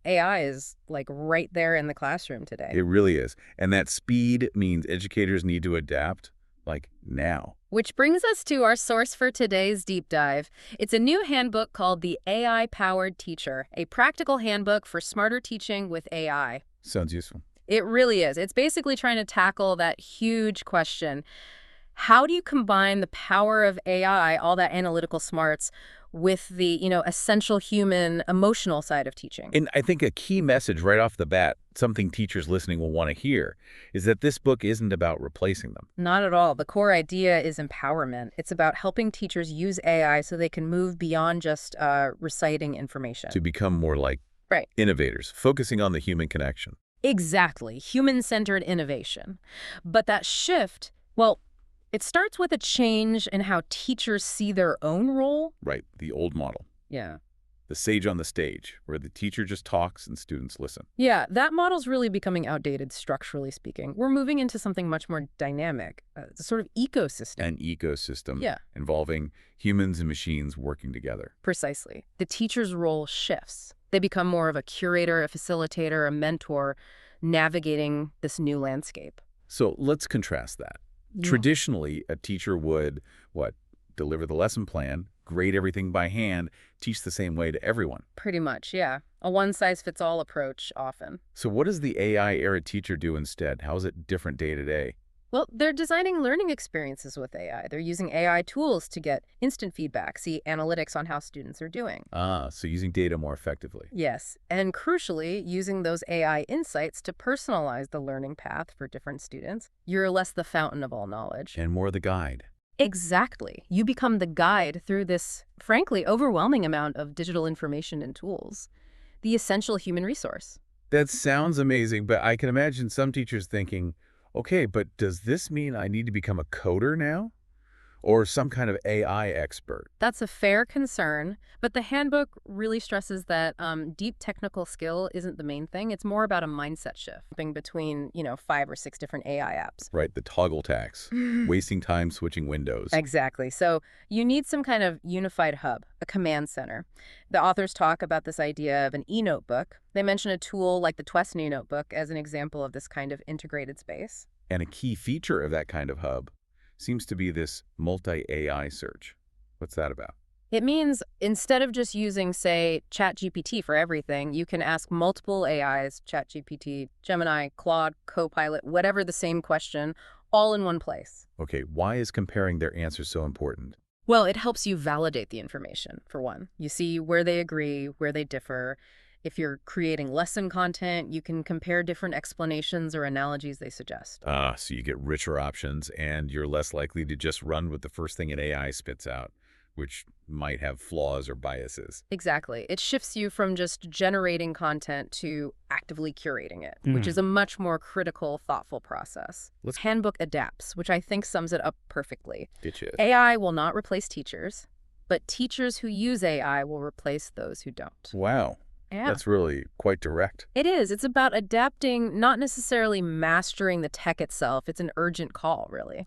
AI is like right there in the classroom today. It really is. And that speed means educators need to adapt, like, now. Which brings us to our source for today's deep dive. It's a new handbook called the AI-Powered Teacher, a practical handbook for smarter teaching with AI. Sounds useful. It really is. It's basically trying to tackle that huge question. How do you combine the power of AI, all that analytical smarts, with the, essential human emotional side of teaching? And I think a key message right off the bat, something teachers listening will want to hear, is that this book isn't about replacing them. Not at all. The core idea is empowerment. It's about helping teachers use AI so they can move beyond just reciting information. To become more like innovators, focusing on the human connection. Exactly. Human-centered innovation. But that shift, well, it starts with a change in how teachers see their own role. Right, the old model. Yeah. The sage on the stage, where the teacher just talks and students listen. Yeah, that model's really becoming outdated, structurally speaking. We're moving into something much more dynamic, a sort of ecosystem. An ecosystem Yeah. involving humans and machines working together. Precisely. The teacher's role shifts. They become more of a curator, a facilitator, a mentor, navigating this new landscape. So let's contrast that. Yeah. Traditionally, a teacher would, deliver the lesson plan, grade everything by hand, teach the same way to everyone. Pretty much, yeah. A one-size-fits-all approach, often. So what does the AI-era teacher do instead? How is it different day to day? Well, they're designing learning experiences with AI. They're using AI tools to get instant feedback, see analytics on how students are doing. So using data more effectively. Yes, and crucially, using those AI insights to personalize the learning path for different students. You're less the fountain of all knowledge. And more the guide. Exactly. You become the guide through this, frankly, overwhelming amount of digital information and tools. The essential human resource. That sounds amazing, but I can imagine some teachers thinking, okay, but does this mean I need to become a coder now? Or some kind of AI expert? That's a fair concern, but the handbook really stresses that deep technical skill isn't the main thing. It's more about a mindset shift between, 5 or 6 different AI apps. Right, the toggle tax, wasting time switching windows. Exactly. So you need some kind of unified hub, a command center. The authors talk about this idea of an e-notebook. They mention a tool like the Twesney notebook as an example of this kind of integrated space. And a key feature of that kind of hub seems to be this multi-AI search. What's that about? It means instead of just using, say, ChatGPT for everything, you can ask multiple AIs, ChatGPT, Gemini, Claude, Copilot, whatever the same question, all in one place. Okay, why is comparing their answers so important? Well, it helps you validate the information, for one. You see where they agree, where they differ. If you're creating lesson content, you can compare different explanations or analogies they suggest. So you get richer options, and you're less likely to just run with the first thing an AI spits out, which might have flaws or biases. Exactly. It shifts you from just generating content to actively curating it, which is a much more critical, thoughtful process. Handbook adapts, which I think sums it up perfectly. AI will not replace teachers, but teachers who use AI will replace those who don't. Wow. Yeah. That's really quite direct. It is. It's about adapting, not necessarily mastering the tech itself. It's an urgent call, really.